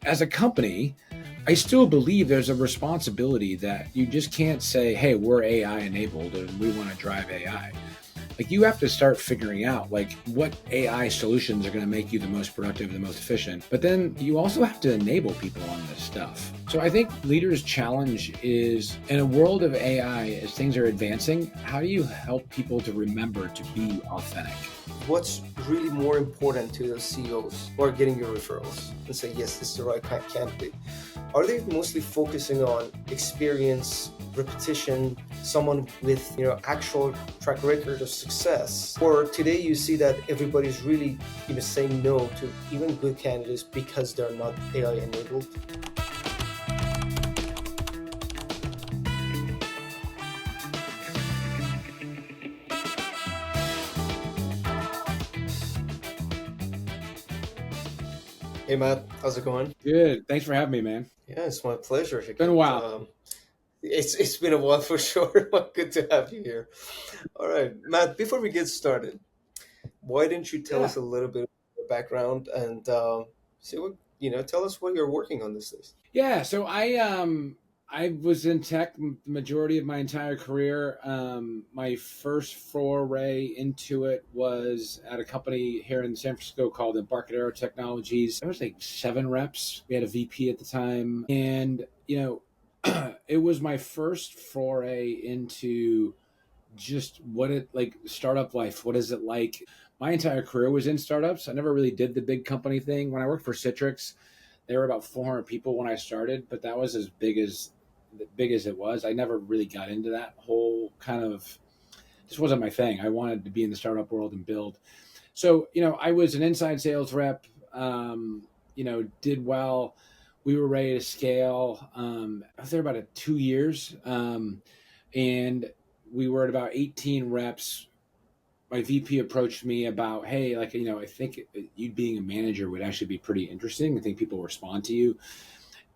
as a company, I still believe there's a responsibility that you just can't say, hey, we're AI enabled and we want to drive AI. Like, you have to start figuring out like what AI solutions are going to make you the most productive, the most efficient. But then you also have to enable people on this stuff. So I think leaders' challenge is, in a world of AI, as things are advancing, how do you help people to remember to be authentic? What's really more important to those CEOs who are getting your referrals and say, yes, this is the right candidate? Are they mostly focusing on experience, repetition, someone with actual track record of success? Or today you see that everybody's really saying no to even good candidates because they're not AI enabled? Hey Matt, how's it going? Good. Thanks for having me, man. Yeah, it's my pleasure. Been a while. It's been a while for sure. Good to have you here. All right, Matt. Before we get started, why don't you tell Yeah. us a little bit of your background and see what Tell us what you're working on these days. Yeah, so I was in tech the majority of my entire career. My first foray into it was at a company here in San Francisco called Embarcadero Technologies. There was like 7 reps. We had a VP at the time, and it was my first foray into just what it like startup life. What is it like? My entire career was in startups. I never really did the big company thing. When I worked for Citrix, there were about 400 people when I started, but that was as big as it was. I never really got into that whole kind of, just wasn't my thing. I wanted to be in the startup world and build. So, I was an inside sales rep, did well. We were ready to scale. I was there about 2 years. And we were at about 18 reps. My VP approached me about, hey, I think you being a manager would actually be pretty interesting. I think people will respond to you.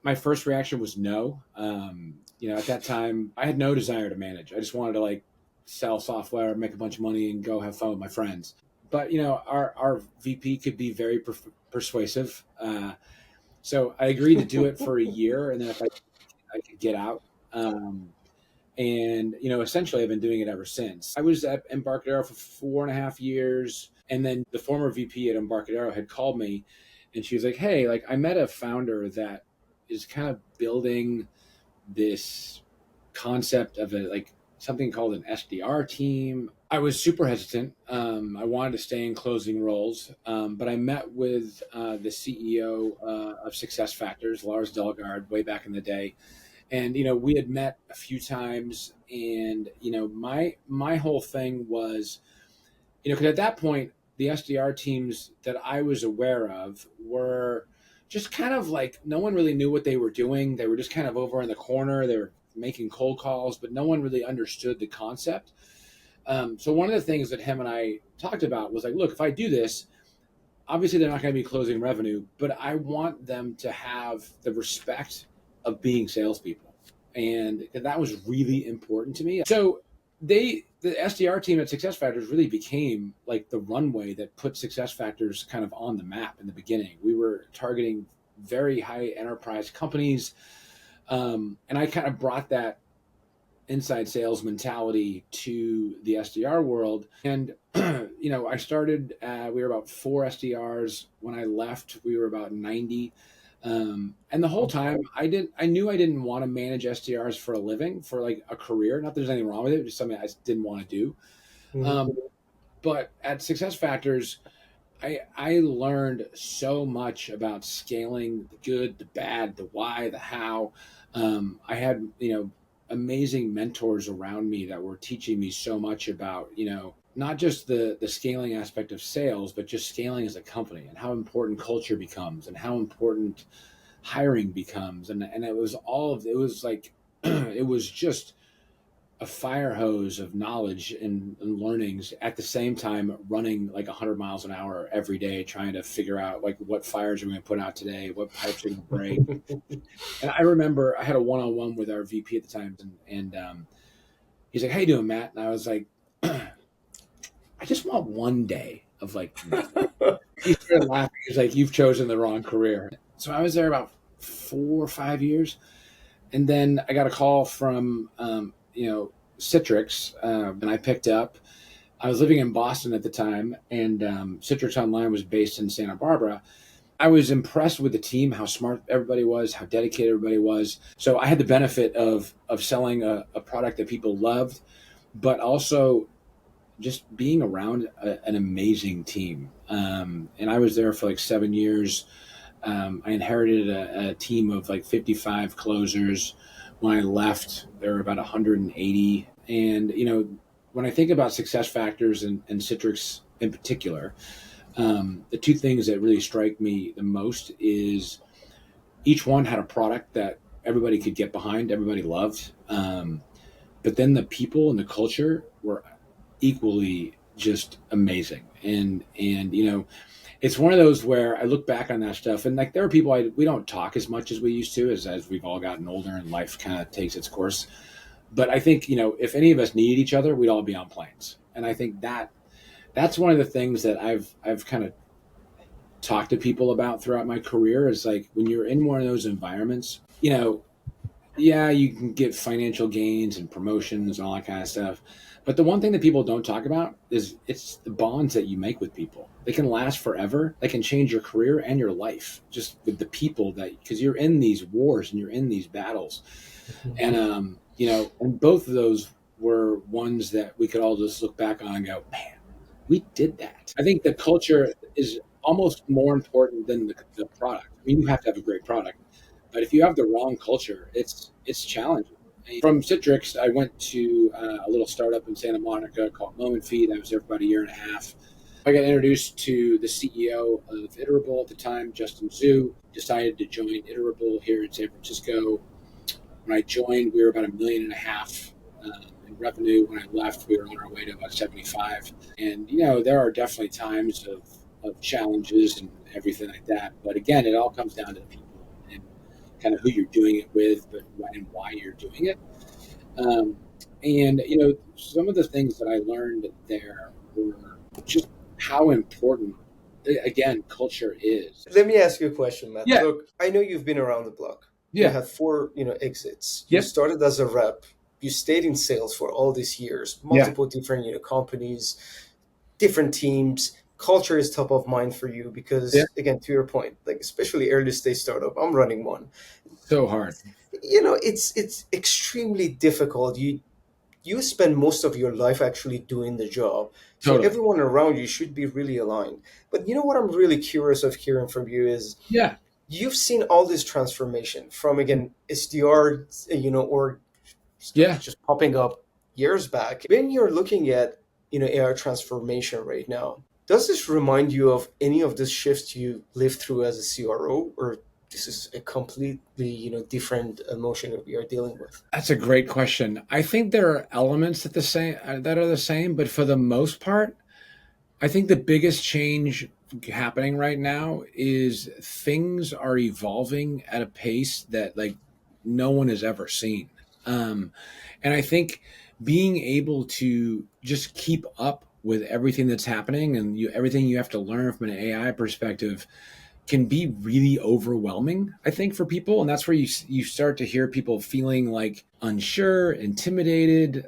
My first reaction was no. At that time, I had no desire to manage. I just wanted to sell software, make a bunch of money, and go have fun with my friends. But our VP could be very persuasive. So I agreed to do it for a year, and then if I could get out. And essentially I've been doing it ever since. I was at Embarcadero for 4.5 years, and then the former VP at Embarcadero had called me, and she was like, hey, I met a founder that is kind of building this concept of something called an SDR team. I was super hesitant. I wanted to stay in closing roles, but I met with the CEO of Successfactors, Lars Delgard, way back in the day. And we had met a few times, and my whole thing was, because at that point the SDR teams that I was aware of were just kind of no one really knew what they were doing. They were just kind of over in the corner. They were making cold calls, but no one really understood the concept. So one of the things that him and I talked about was look, if I do this, obviously they're not going to be closing revenue, but I want them to have the respect of being salespeople. And that was really important to me. So the SDR team at SuccessFactors really became the runway that put SuccessFactors kind of on the map in the beginning. We were targeting very high enterprise companies. And I kind of brought that inside sales mentality to the SDR world. And, I started, we were about 4 SDRs. When I left, we were about 90. And the whole time I knew I didn't want to manage SDRs for a living, for a career. Not that there's anything wrong with it, just something I just didn't want to do. Mm-hmm. But at SuccessFactors, I learned so much about scaling: the good, the bad, the why, the how. I had, amazing mentors around me that were teaching me so much about, not just the scaling aspect of sales, but just scaling as a company, and how important culture becomes, and how important hiring becomes. And it was it was it was just a fire hose of knowledge and learnings, at the same time running 100 miles an hour every day, trying to figure out what fires are we going to put out today, what pipes are going to break. And I remember I had a one-on-one with our VP at the time, and he's like, "How you doing, Matt?" And I was like, "I just want one day of nothing." He started laughing. He's like, "You've chosen the wrong career." So I was there about 4 or 5 years, and then I got a call from Citrix, and I picked up. I was living in Boston at the time, and Citrix Online was based in Santa Barbara. I was impressed with the team, how smart everybody was, how dedicated everybody was. So I had the benefit of selling a product that people loved, but also just being around an amazing team. And I was there for like 7 years. I inherited a team of like 55 closers. When I left, there were about 180. And, when I think about SuccessFactors and Citrix in particular, the two things that really strike me the most is each one had a product that everybody could get behind, everybody loved. But then the people and the culture were equally just amazing. And it's one of those where I look back on that stuff, and like there are people we don't talk as much as we used to as we've all gotten older and life kind of takes its course. But I think if any of us needed each other, we'd all be on planes. And I think that's one of the things that I've kind of talked to people about throughout my career is like when you're in one of those environments, yeah, you can get financial gains and promotions and all that kind of stuff. But the one thing that people don't talk about is it's the bonds that you make with people. They can last forever. They can change your career and your life just with the people because you're in these wars and you're in these battles. And, and both of those were ones that we could all just look back on and go, man, we did that. I think the culture is almost more important than the product. I mean, you have to have a great product, but if you have the wrong culture, it's challenging. From Citrix, I went to a little startup in Santa Monica called Moment Feed. I was there for about a year and a half. I got introduced to the CEO of Iterable at the time, Justin Zhu. Decided to join Iterable here in San Francisco. When I joined, we were about 1.5 million in revenue. When I left, we were on our way to about 75. And there are definitely times of challenges and everything like that. But again, it all comes down to the people and kind of who you're doing it with, but when and why you're doing it. And some of the things that I learned there were just how important, again, culture is. Let me ask you a question, Matt. Yeah. Look, I know you've been around the block. You Yeah. had 4, exits. You Yep. started as a rep. You stayed in sales for all these years, multiple different, companies, different teams. Culture is top of mind for you because, Yeah. again, to your point, like especially early stage startup, I'm running one. So hard. It's extremely difficult. You spend most of your life actually doing the job. So Totally. everyone around you should be really aligned. But what I'm really curious of hearing from you is Yeah. you've seen all this transformation from, again, SDR, or Yeah. just popping up years back. When you're looking at, AI transformation right now, does this remind you of any of the shifts you lived through as a CRO, or this is a completely, different emotion that we are dealing with? That's a great question. I think there are elements that are the same, but for the most part, I think the biggest change happening right now is things are evolving at a pace that like no one has ever seen. And I think being able to just keep up with everything that's happening and everything you have to learn from an AI perspective can be really overwhelming, I think, for people. And that's where you start to hear people feeling like unsure, intimidated,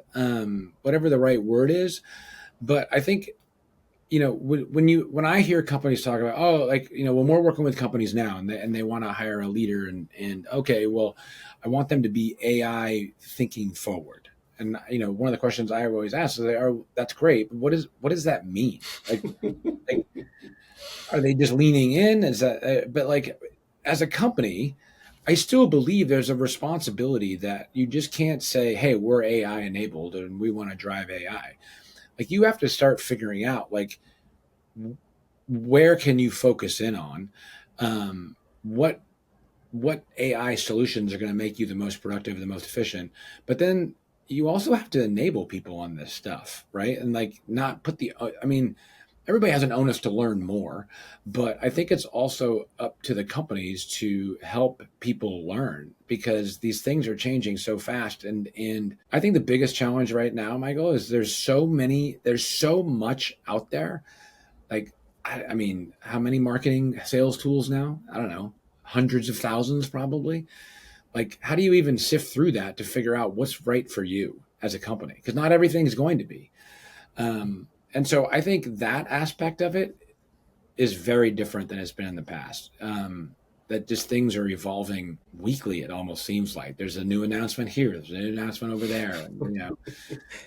whatever the right word is. But I think when I hear companies talk about, oh, like, when we're working with companies now and they want to hire a leader and okay, well, I want them to be AI thinking forward. And, one of the questions I always ask is, oh, that's great. But what does that mean? Like, are they just leaning in? Is that, but like, as a company, I still believe there's a responsibility that you just can't say, hey, we're AI enabled and we want to drive AI. Like, you have to start figuring out, like, where can you focus in on, what AI solutions are going to make you the most productive, the most efficient. But then you also have to enable people on this stuff, right? And like not put I mean, everybody has an onus to learn more, but I think it's also up to the companies to help people learn because these things are changing so fast. And I think the biggest challenge right now, Michael, is there's so much out there. Like, I mean, how many marketing sales tools now? I don't know, hundreds of thousands probably. Like, how do you even sift through that to figure out what's right for you as a company? Because not everything is going to be. And so I think that aspect of it is very different than it's been in the past. That just things are evolving weekly. It almost seems like there's a new announcement here, there's a new announcement over there, and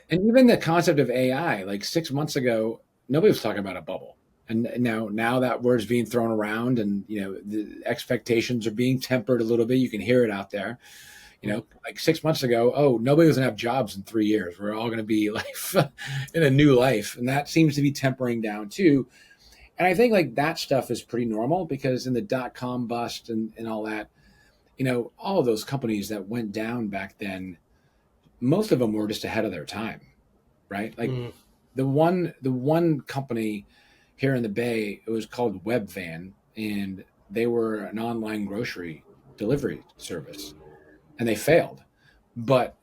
even the concept of AI. Like 6 months ago, nobody was talking about a bubble, and now that word's being thrown around, and the expectations are being tempered a little bit. You can hear it out there. Like 6 months ago, oh, nobody was going to have jobs in 3 years. We're all going to be life in a new life. And that seems to be tempering down too. And I think like that stuff is pretty normal because in the dot-com bust and all that, all of those companies that went down back then, most of them were just ahead of their time, right? Like the one company here in the Bay, it was called Webvan, and they were an online grocery delivery service. And they failed. But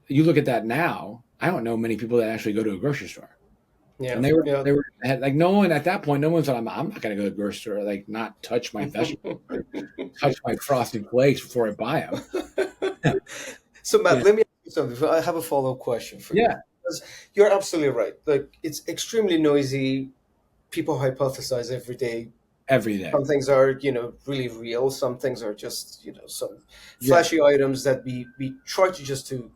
you look at that now, I don't know many people that actually go to a grocery store. Yeah. And they were like, no one at that point, no one thought, I'm not going to go to the grocery store, like not touch my vegetables or touch my frosted flakes before I buy them. So Matt, Yeah. let me ask you something. I have a follow-up question for you. Yeah. Because you're absolutely right. Like it's extremely noisy. People hypothesize every day. Every day. Some things are, really real. Some things are just, some flashy items that we try to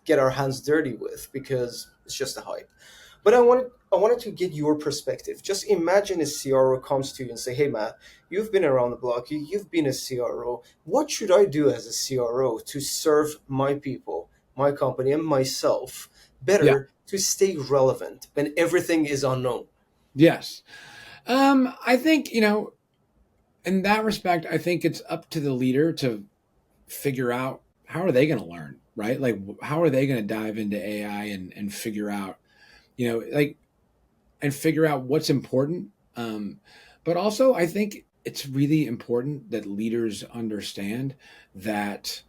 get our hands dirty with because it's just a hype. But I wanted to get your perspective. Just imagine a CRO comes to you and say, "Hey, Matt, you've been around the block. You've been a CRO. What should I do as a CRO to serve my people, my company, and myself better to stay relevant when everything is unknown?" Yes. I think, in that respect, I think it's up to the leader to figure out how are they going to learn, right? Like, how are they going to dive into AI and figure out, and figure out what's important. But also, I think it's really important that leaders understand that,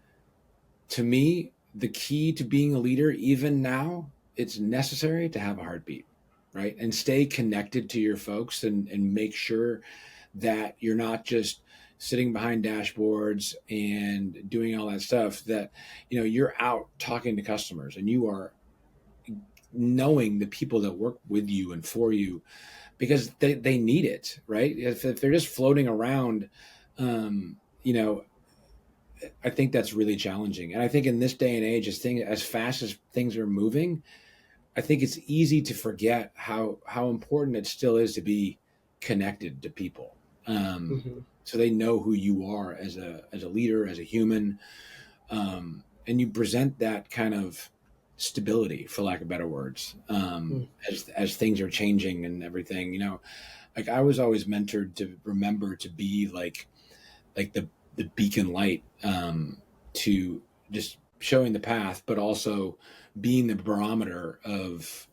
to me, the key to being a leader, even now, it's necessary to have a heartbeat, right? And stay connected to your folks and make sure that you're not just sitting behind dashboards and doing all that stuff, that, you're out talking to customers and you are knowing the people that work with you and for you, because they need it, right? If they're just floating around, I think that's really challenging. And I think in this day and age, as fast as things are moving, I think it's easy to forget how important it still is to be connected to people. So they know who you are as a leader, as a human, and you present that kind of stability, for lack of better words, as things are changing and everything. Like I was always mentored to remember to be like the beacon light, to just showing the path, but also being the barometer of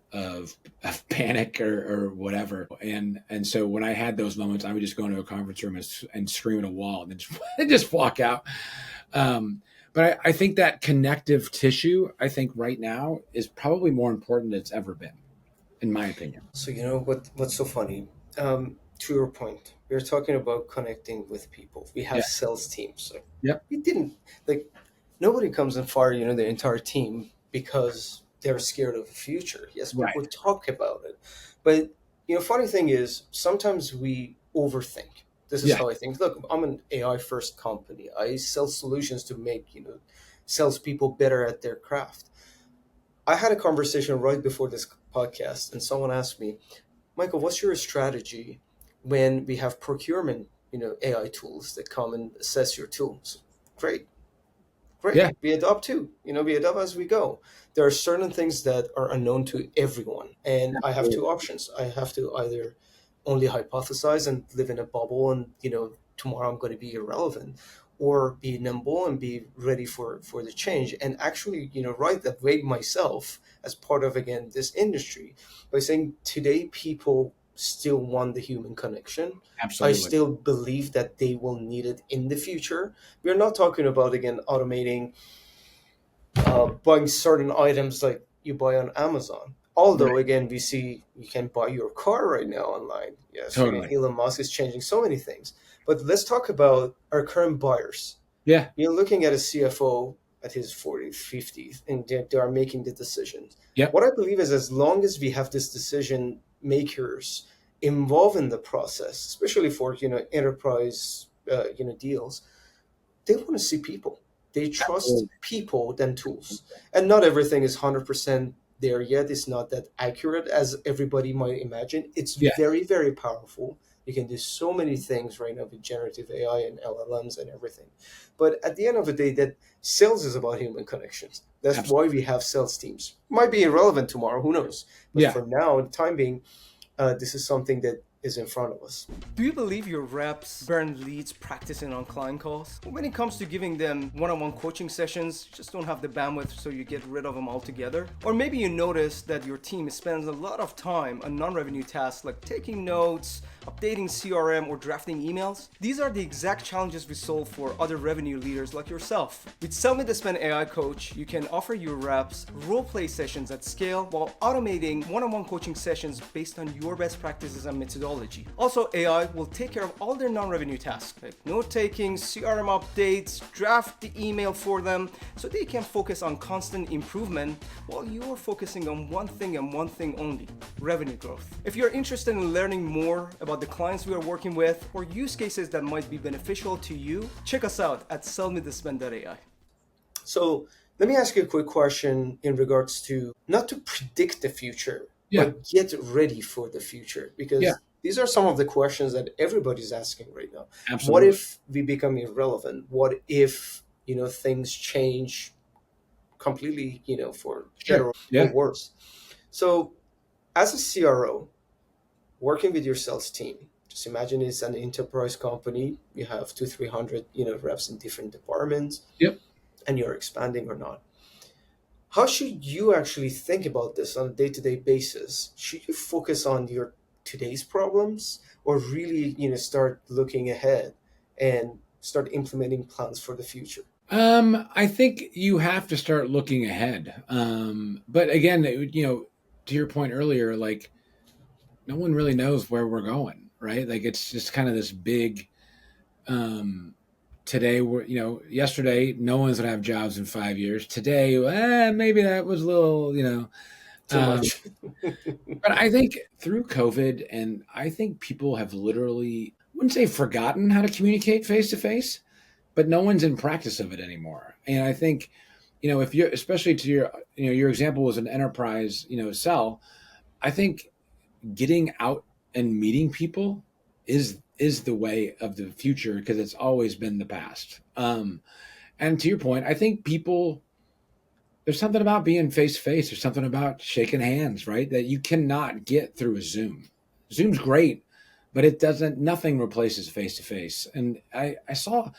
panic or whatever. And so when I had those moments, I would just go into a conference room and scream at a wall and then just walk out. But I think that connective tissue, I think right now is probably more important than it's ever been, in my opinion. So what's so funny? To your point, we are talking about connecting with people. We have sales teams. So Yep. we didn't nobody comes and fire the entire team because they're scared of the future. Yes, we would talk about it, but funny thing is sometimes we overthink. This is how I think. Look, I'm an AI first company. I sell solutions to make salespeople better at their craft. I had a conversation right before this podcast, and someone asked me, "Michael, what's your strategy when we have procurement, AI tools that come and assess your tools?" Great. Yeah. We adopt too. We adopt as we go. There are certain things that are unknown to everyone, and I have two options. I have to either only hypothesize and live in a bubble, and tomorrow I'm going to be irrelevant, or be nimble and be ready for the change, and actually right that way myself as part of again this industry by saying today people still want the human connection. Absolutely. I still believe that they will need it in the future. We're not talking about again automating buying certain items like you buy on Amazon. Although again, we see you can buy your car right now online. Yes, Totally. Elon Musk is changing so many things. But let's talk about our current buyers. Yeah, You're looking at a CFO at his 40s, 50s, and they are making the decisions. yep, What I believe is as long as we have this decision makers involved in the process, especially for enterprise deals, they want to see people. They trust absolutely. people than tools. And not everything is 100% there yet. It's not that accurate as everybody might imagine. It's Yeah, very, very powerful. You can do so many things right now with generative AI and LLMs and everything. But at the end of the day, that sales is about human connections. That's why absolutely. we have sales teams. Might be irrelevant tomorrow, who knows? But Yeah. for now, the time being, this is something that is in front of us. Do you believe your reps burn leads practicing on client calls? When it comes to giving them one-on-one coaching sessions, you just don't have the bandwidth, so you get rid of them altogether? Or maybe you notice that your team spends a lot of time on non-revenue tasks like taking notes, updating CRM, or drafting emails. These are the exact challenges we solve for other revenue leaders like yourself. With SellMeThisPen AI Coach, you can offer your reps role-play sessions at scale while automating one-on-one coaching sessions based on your best practices and methodology. Also, AI will take care of all their non-revenue tasks, like note-taking, CRM updates, draft the email for them, so they can focus on constant improvement while you're focusing on one thing and one thing only, revenue growth. If you're interested in learning more about the clients we are working with or use cases that might be beneficial to you, check us out at SellMeThisPen AI. So let me ask you a quick question in regards to not to predict the future, Yeah, but get ready for the future. yeah, Because these are some of the questions that everybody's asking right now. What absolutely. if we become irrelevant? What if, things change completely, for Sure. better or Yeah, worse? So as a CRO, working with your sales team, just imagine it's an enterprise company. You have two, 300, reps in different departments, yep. and you're expanding or not. How should you actually think about this on a day-to-day basis? Should you focus on your today's problems or really, start looking ahead and start implementing plans for the future? I think you have to start looking ahead. But again, to your point earlier, like no one really knows where we're going, right? Like it's just kind of this big. Um, Today, yesterday, no one's gonna have jobs in 5 years. Today, maybe that was a little, Too Um, much. but I think through COVID, and I think people have literally, I wouldn't say forgotten how to communicate face to face, but no one's in practice of it anymore. And I think, if you're, especially to your example was an enterprise, sell. I think getting out and meeting people is the way of the future because it's always been the past. And to your point, I think people there's something about being face to face. There's something about shaking hands, right? That you cannot get through a Zoom. Zoom's great, but it doesn't. Nothing replaces face to face. And I saw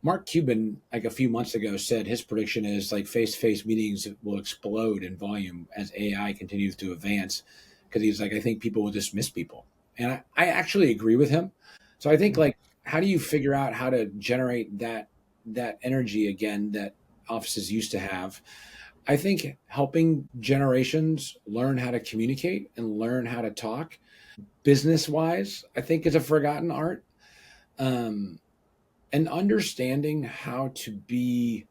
Mark Cuban like a few months ago said his prediction is like face to face meetings will explode in volume as AI continues to advance. Because he's like, I think people will just miss people, and I actually agree with him. So I think like, how do you figure out how to generate that energy again that offices used to have? I think helping generations learn how to communicate and learn how to talk business wise, I think is a forgotten art. Um, and understanding how to be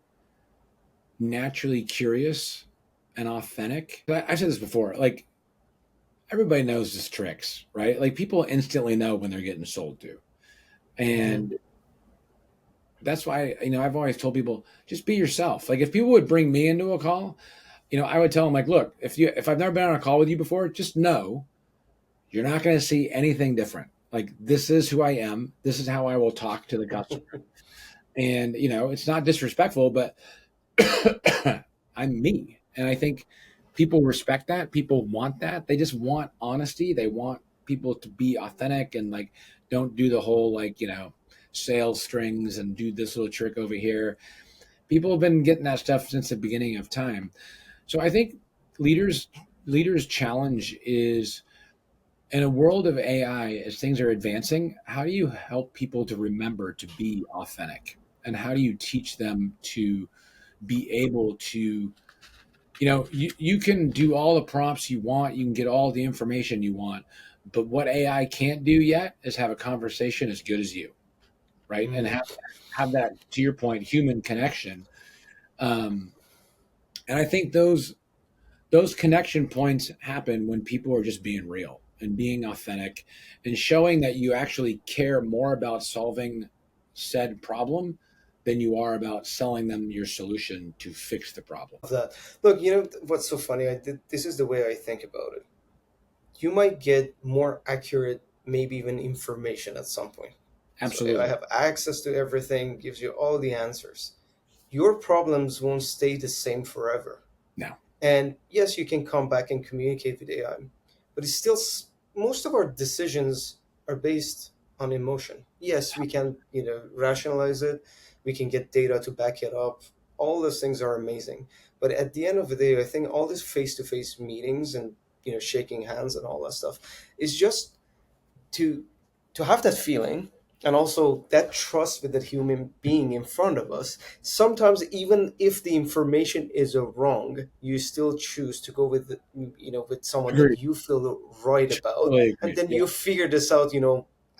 naturally curious and authentic. I've said this before, like everybody knows this tricks, right? Like people instantly know when they're getting sold to. Mhm. And that's why, I've always told people just be yourself. Like if people would bring me into a call, I would tell them like, look, if I've never been on a call with you before, just know you're not going to see anything different. Like this is who I am. This is how I will talk to the customer. And it's not disrespectful, but I'm me. And I think people respect that. People want that. They just want honesty. They want people to be authentic and like don't do the whole like, sales strings and do this little trick over here. People have been getting that stuff since the beginning of time. So I think leaders leaders challenge is in a world of AI as things are advancing, how do you help people to remember to be authentic? And how do you teach them to be able to, you can do all the prompts you want, you can get all the information you want, but what AI can't do yet is have a conversation as good as you. right? And have that, to your point, human connection. And I think those connection points happen when people are just being real and being authentic and showing that you actually care more about solving said problem than you are about selling them your solution to fix the problem. That look, you know what's so funny? This is the way I think about it. You might get more accurate, maybe even information at some point. So I Absolutely. have access to everything, gives you all the answers. Your problems won't stay the same forever. No. And yes, you can come back and communicate with AI, but it's still most of our decisions are based on emotion. Yes, we can, rationalize it. We can get data to back it up. All those things are amazing. But at the end of the day, I think all these face-to-face meetings and shaking hands and all that stuff is just to have that feeling and also that trust with that human being in front of us. Sometimes even if the information is wrong, you still choose to go with with someone that Agreed. you feel right about, Totally and agreed. then Yeah. you figure this out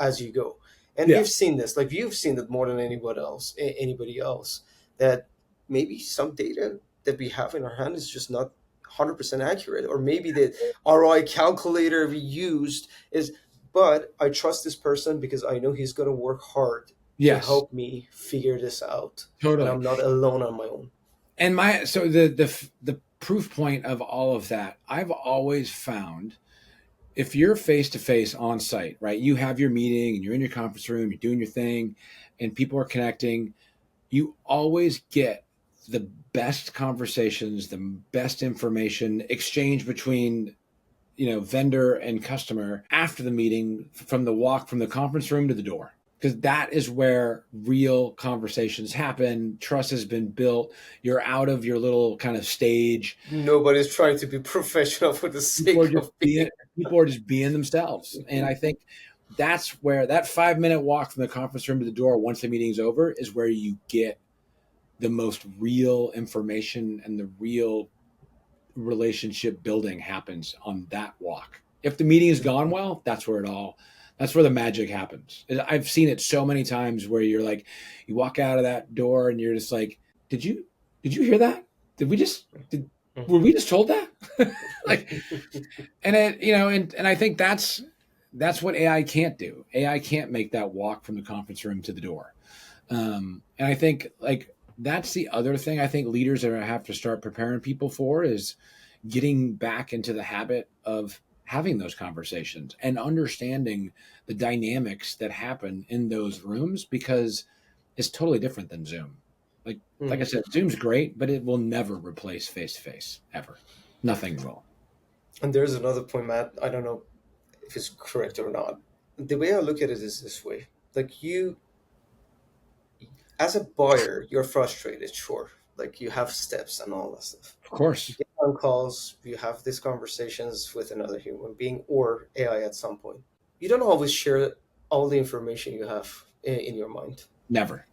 as you go. And Yeah. we've seen this, like you've seen it more than anybody else, that maybe some data that we have in our hand is just not 100% accurate, or maybe the ROI calculator we used is, but I trust this person because I know he's going to work hard to Yes. help me figure this out, and Totally. I'm not alone on my own. And so the proof point of all of that, I've always found, if you're face to face on site, right? You have your meeting and you're in your conference room, you're doing your thing, and people are connecting. You always get the best conversations, the best information exchange between vendor and customer after the meeting, from the walk from the conference room to the door, because that is where real conversations happen. Trust has been built. You're out of your little kind of stage. Nobody's trying to be professional for the People are sake just of being. being themselves. And I think that's where that 5-minute walk from the conference room to the door once the meeting's over is where you get the most real information, and the real relationship building happens on that walk. If the meeting has gone well, that's where the magic happens. I've seen it so many times where you're like, you walk out of that door and you're just like, did you hear that? Were we just told that? Like, and I think that's what AI can't do. AI can't make that walk from the conference room to the door. And I think, like, that's the other thing I think leaders are going to have to start preparing people for, is getting back into the habit of having those conversations and understanding the dynamics that happen in those rooms, because it's totally different than Zoom. Like I said, Zoom's great, but it will never replace face to face, ever. Nothing will. And there's another point, Matt. I don't know if it's correct or not. The way I look at it is this way: like you, as a buyer, you're frustrated, sure. Like you have steps and all that stuff. Of You course. get phone calls, you have these conversations with another human being or AI at some point. You don't always share all the information you have in your mind. Never.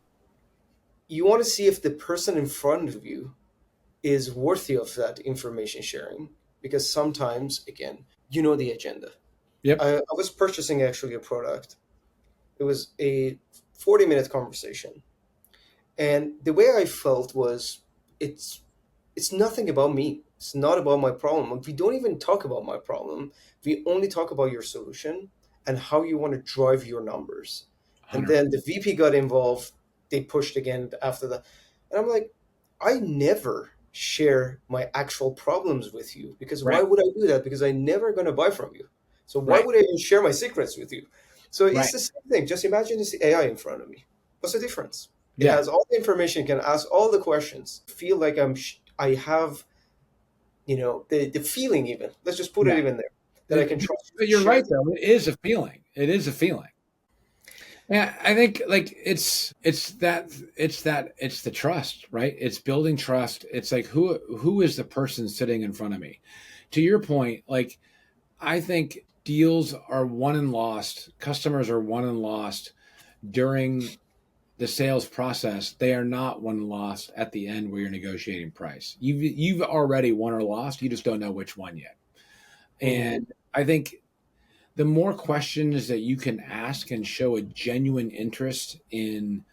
You want to see if the person in front of you is worthy of that information sharing, because sometimes, again, the agenda. Yep. I was purchasing actually a product. It was a 40-minute conversation. And the way I felt was, it's nothing about me. It's not about my problem. We don't even talk about my problem. We only talk about your solution and how you want to drive your numbers. And 100. then the VP got involved. They pushed again after that. And I'm like, I never share my actual problems with you, because why Right. would I do that? Because I'm never going to buy from you. So why Right. would I even share my secrets with you? So it's Right. the same thing. Just imagine this AI in front of me. What's the difference? It Yeah. has all the information, can ask all the questions. Feel like I have, the feeling even. Let's just put it Yeah. even there, that I can trust you But to you're share right, this. though. It is a feeling. It is a feeling. Yeah, I think, like, it's the trust, right? It's building trust. It's like, who is the person sitting in front of me? To your point, like, I think deals are won and lost, customers are won and lost during the sales process. They are not won and lost at the end where you're negotiating price. You've already won or lost. You just don't know which one yet. Mhm. And I think the more questions that you can ask and show a genuine interest in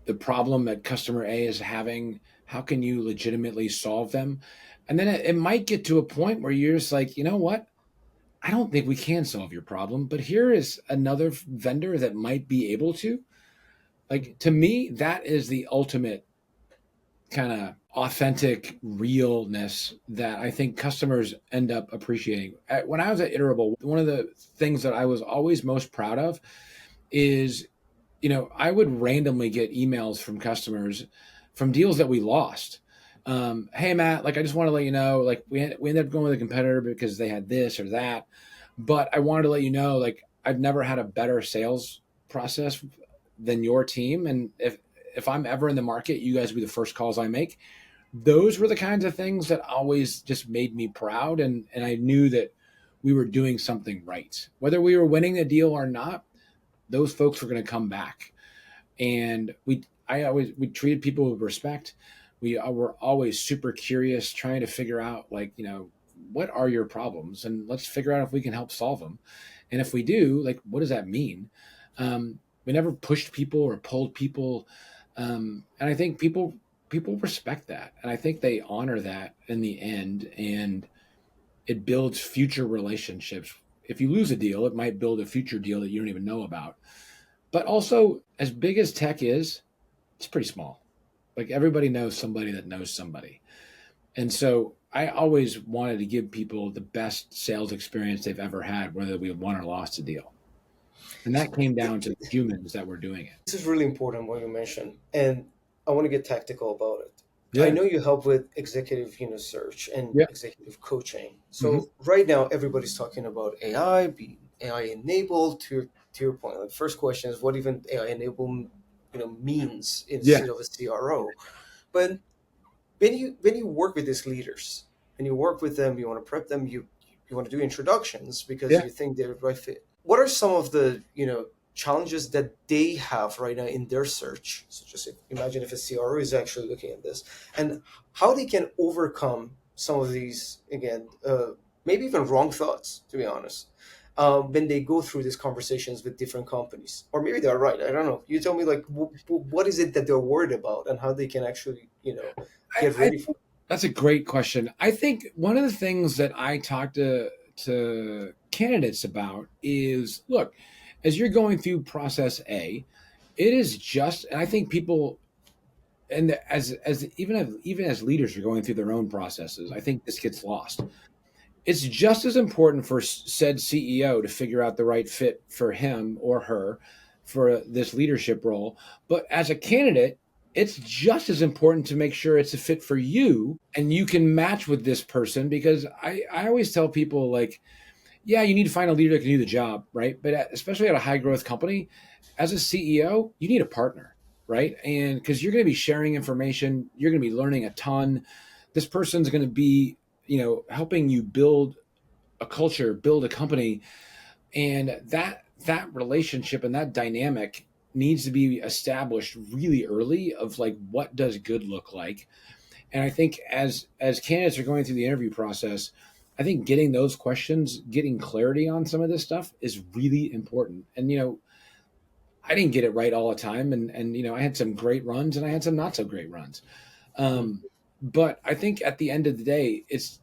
the problem that customer A is having, how can you legitimately solve them? And then it might get to a point where you're just like, you know what? I don't think we can solve your problem, but here is another vendor that might be able to. Like, to me, that is the ultimate kind of authentic realness that I think customers end up appreciating. When I was at Iterable, one of the things that I was always most proud of is, I would randomly get emails from customers from deals that we lost. Hey, Matt, like, I just want to let you know, like, we ended up going with a competitor because they had this or that. But I wanted to let you know, like, I've never had a better sales process than your team. And if I'm ever in the market, you guys will be the first calls I make. Those were the kinds of things that always just made me proud. And I knew that we were doing something right. Whether we were winning a deal or not, those folks were going to come back. And we treated people with respect. We were always super curious, trying to figure out, like, what are your problems? And let's figure out if we can help solve them. And if we do, like, what does that mean? We never pushed people or pulled people. And I think people respect that. And I think they honor that in the end. And it builds future relationships. If you lose a deal, it might build a future deal that you don't even know about. But also, as big as tech is, it's pretty small. Like, everybody knows somebody that knows somebody. And so I always wanted to give people the best sales experience they've ever had, whether we won or lost a deal. And that came down to the humans that were doing it. This is really important what you mentioned, and I want to get tactical about it. Yeah. I know you help with executive search and Yeah. executive coaching. So right now everybody's talking about AI, being AI enabled. To your point, like, first question is what even AI enabled means instead of a CRO. But when you work with these leaders, when you work with them, you want to prep them, you want to do introductions because you think they're the right fit. What are some of the challenges that they have right now in their search? So just imagine if a CRO is actually looking at this, and how they can overcome some of these, again, maybe even wrong thoughts, to be honest, when they go through these conversations with different companies. Or maybe they're right, I don't know. You tell me, like, what is it that they're worried about and how they can actually get ready for it. That's a great question. I think one of the things that I talk to candidates about is, look, as you're going through process A, it is just, and I think people, and even as leaders are going through their own processes, I think this gets lost. It's just as important for said CEO to figure out the right fit for him or her for this leadership role. But as a candidate, it's just as important to make sure it's a fit for you and you can match with this person, because I always tell people, like, yeah, you need to find a leader that can do the job, right? But especially at a high growth company, as a CEO, you need a partner, right? And because you're going to be sharing information, you're going to be learning a ton. This person's going to be, helping you build a culture, build a company. And that relationship and that dynamic needs to be established really early, of, like, what does good look like. And I think as candidates are going through the interview process, I think getting those questions, getting clarity on some of this stuff is really important. And, I didn't get it right all the time. And I had some great runs and I had some not so great runs. But I think at the end of the day, it's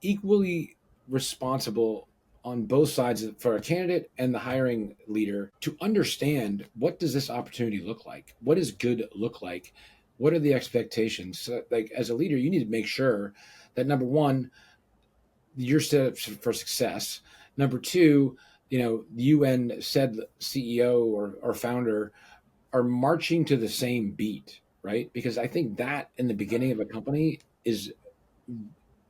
equally responsible on both sides for a candidate and the hiring leader to understand, what does this opportunity look like? What does good look like? What are the expectations? So, like, as a leader, you need to make sure that, number one, you're set up for success. Number two, you and said CEO or founder are marching to the same beat, right? Because I think that in the beginning of a company is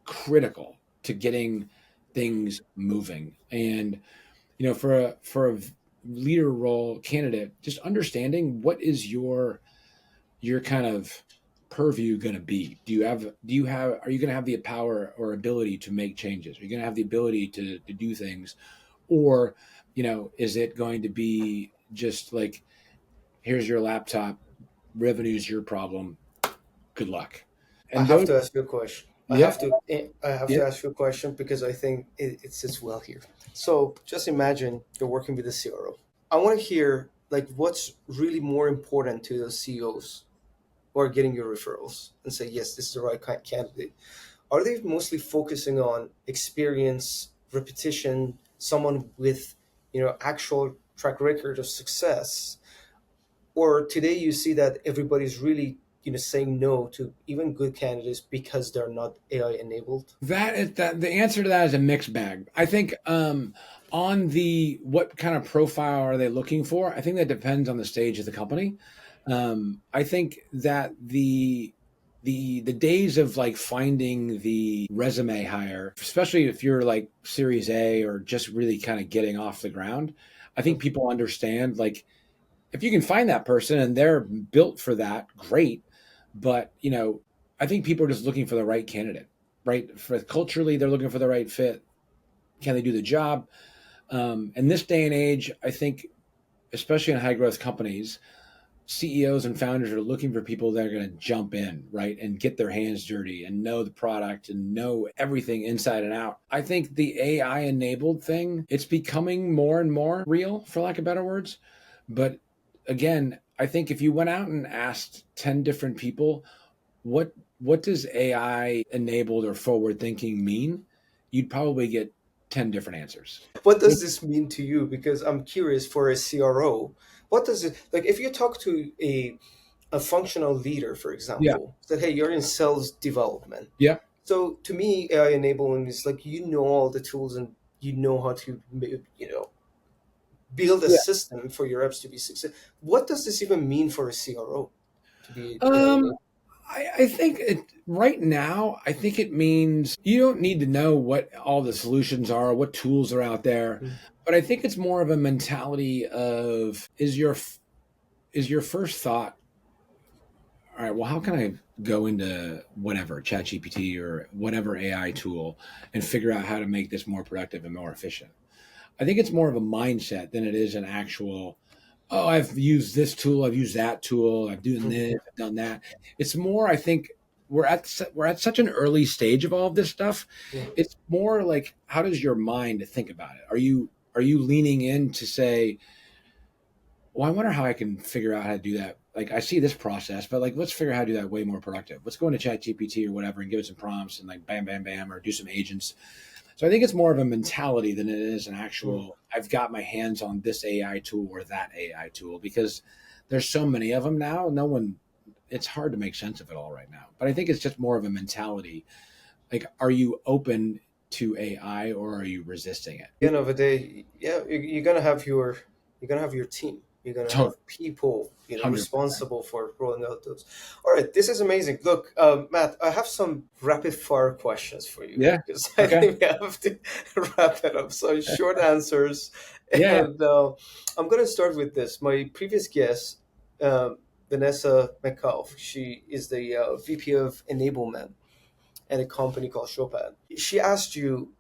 critical to getting things moving. And for a leader role candidate, just understanding, what is your kind of purview going to be? Are you going to have the power or ability to make changes? Are you going to have the ability to do things? Or is it going to be just like, here's your laptop, revenue's your problem, good luck? And I have to ask you a question. Yeah. I have Yeah. to ask you a question because I think it sits well here. So just imagine you're working with a CRO. I want to hear like what's really more important to those CEOs who are getting your referrals and say, yes, this is the right candidate. Are they mostly focusing on experience, repetition, someone with actual track record of success, or today you see that everybody's really saying no to even good candidates because they're not AI enabled? That the answer to that is a mixed bag. I think on the what kind of profile are they looking for? I think that depends on the stage of the company. I think that the days of like finding the resume hire, especially if you're like Series A or just really kind of getting off the ground, I think people understand like if you can find that person and they're built for that, great. But I think people are just looking for the right candidate, right? For culturally, they're looking for the right fit. Can they do the job? In this day and age, I think, especially in high growth companies, CEOs and founders are looking for people that are going to jump in, right, and get their hands dirty and know the product and know everything inside and out. I think the AI enabled thing, it's becoming more and more real, for lack of better words. But again, I think if you went out and asked 10 different people, what does AI enabled or forward thinking mean? You'd probably get 10 different answers. What does this mean to you? Because I'm curious for a CRO. What does it like if you talk to a functional leader, for Yeah. example, that hey, you're in sales development. Yeah. So to me, AI enablement is like all the tools and you know how to build a Yeah. system for your reps to be successful. What does this even mean for a CRO to be AI Um, enabled? I think right now, I think it means you don't need to know what all the solutions are, what tools are out there, Mm. but I think it's more of a mentality of is your first thought, all right, well, how can I go into whatever ChatGPT or whatever AI tool and figure out how to make this more productive and more efficient? I think it's more of a mindset than it is an actual, oh, I've used this tool, I've used that tool, I've done Mm. this, I've done that. It's more, I think we're at such an early stage of all of this stuff. Yeah. It's more like how does your mind think about it? Are you leaning in to say, well, I wonder how I can figure out how to do that. Like I see this process, but like let's figure out how to do that way more productive. Let's go into Chat GPT or whatever and give it some prompts and like bam, bam, bam, or do some agents. So I think it's more of a mentality than it is an Mm. actual, I've got my hands on this AI tool or that AI tool because there's so many of them now. It's hard to make sense of it all right now. But I think it's just more of a mentality. Like, are you open to AI or are you resisting it? End of the day, yeah, you're gonna have your team. You're gonna Totally. have people, 100%. responsible for rolling out those. All right, this is amazing. Look, Matt, I have some rapid fire questions for you Yeah. because I Okay. think we have to wrap it up. So short answers, Yeah. and I'm gonna start with this. My previous guest, um, Vanessa McCullough, she is the VP of Enablement at a company called Chopin. She asked you,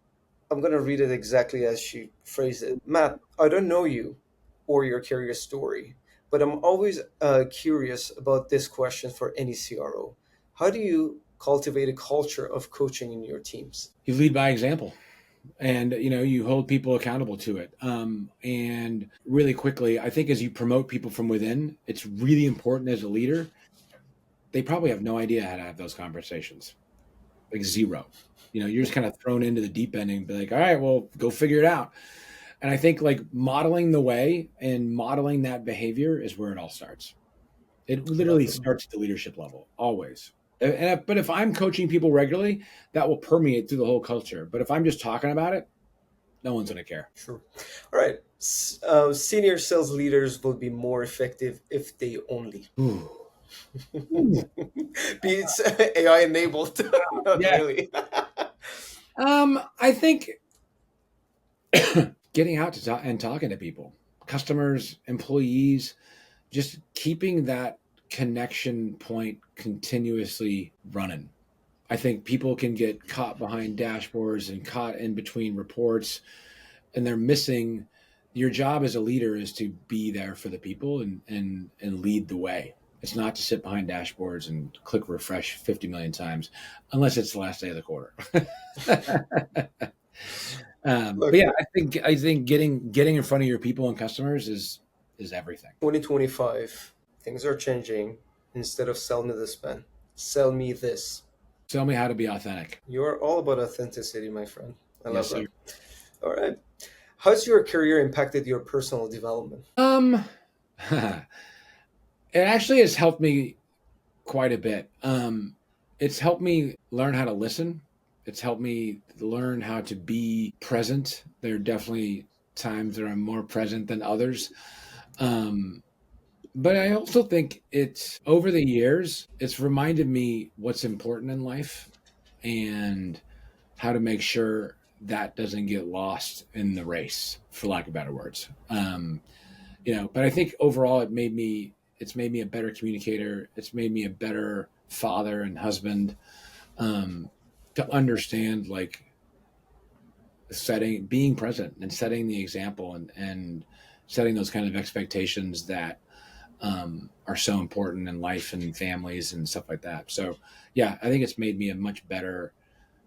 I'm going to read it exactly as she phrased it. Matt, I don't know you or your career story, but I'm always curious about this question for any CRO. How do you cultivate a culture of coaching in your teams? You lead by example. And you hold people accountable to it. And really quickly, I think as you promote people from within, it's really important as a leader. They probably have no idea how to have those conversations, like zero. You're just kind of thrown into the deep end and be like, all right, well, go figure it out. And I think like modeling the way and modeling that behavior is where it all starts. It literally Love it. starts at the leadership level, always. But if I'm coaching people regularly, that will permeate through the whole culture. But if I'm just talking about it, no one's going to care. True. All right. Senior sales leaders will be more effective if they only Ooh. Ooh. be AI enabled. Not Yeah. really. I think getting out to talk and talking to people, customers, employees, just keeping that connection point continuously running. I think people can get caught behind dashboards and caught in between reports and they're missing your job as a leader is to be there for the people and lead the way. It's not to sit behind dashboards and click refresh 50 million times, unless it's the last day of the quarter. But Look, yeah, I think getting in front of your people and customers is everything. 2025, things are changing. Instead of sell me this pen, sell me this. Tell me how to be authentic. You're all about authenticity, my friend. I love Yes, that. sir. All right. How's your career impacted your personal development? It actually has helped me quite a bit. It's helped me learn how to listen. It's helped me learn how to be present. There are definitely times that I'm more present than others. Um, but I also think it's over the years, it's reminded me what's important in life and how to make sure that doesn't get lost in the race, for lack of better words. But I think overall it's made me a better communicator. It's made me a better father and husband, to understand like being present and setting the example and setting those kind of expectations that are so important in life and families and stuff like that. So yeah, I think it's made me a much better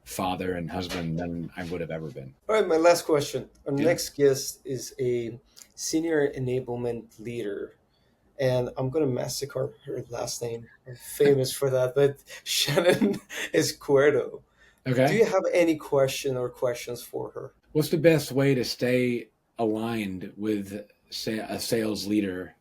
father and husband than I would have ever been. All right, my last question. Our Yeah. next guest is a senior enablement leader, and I'm going to massacre her last name. I'm famous for that, but Shannon Escuero. Do Okay. you have any question or questions for her? What's the best way to stay aligned with, say, a sales leader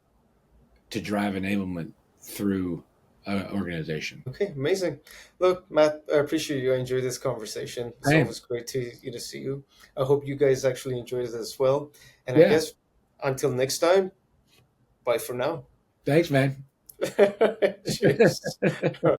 to drive enablement through an organization? Okay, amazing. Look, Matt, I appreciate you. I enjoyed this conversation. It's Hey, always great to see you. I hope you guys actually enjoyed it as well. And I yeah, guess until next time, bye for now. thanks, man. Cheers. All right.